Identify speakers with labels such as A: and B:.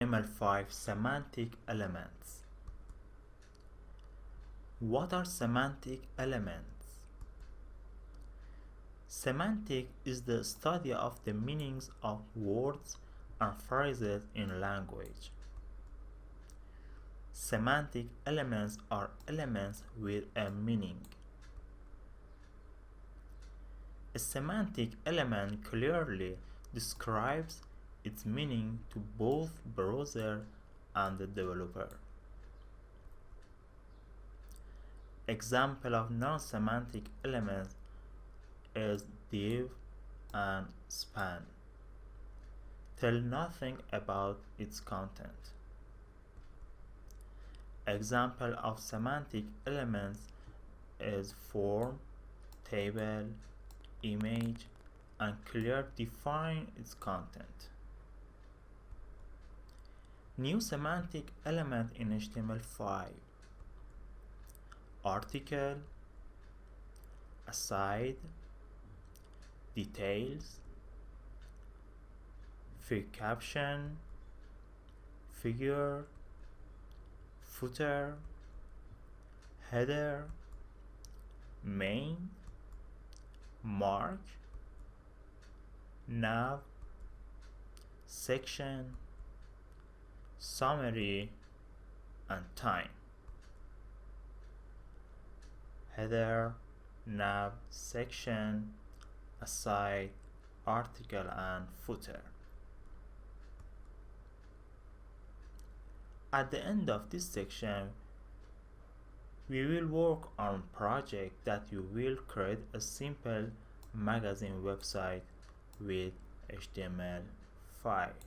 A: HTML5 semantic elements. What are semantic elements? Semantic is the study of the meanings of words and phrases in language. Semantic elements are elements with a meaning. A semantic element clearly describes its meaning to both browser and the developer. Example of non-semantic elements is div and span. Tell nothing about its content. Example of semantic elements is form, table, image, and clear define its content. New semantic element in HTML5: article, aside, details, caption, figure, footer, header, main, mark, nav, section, summary, and time. Header, nav, section, aside, article, and footer. At the end of this section, we will work on a project that you will create a simple magazine website with HTML5.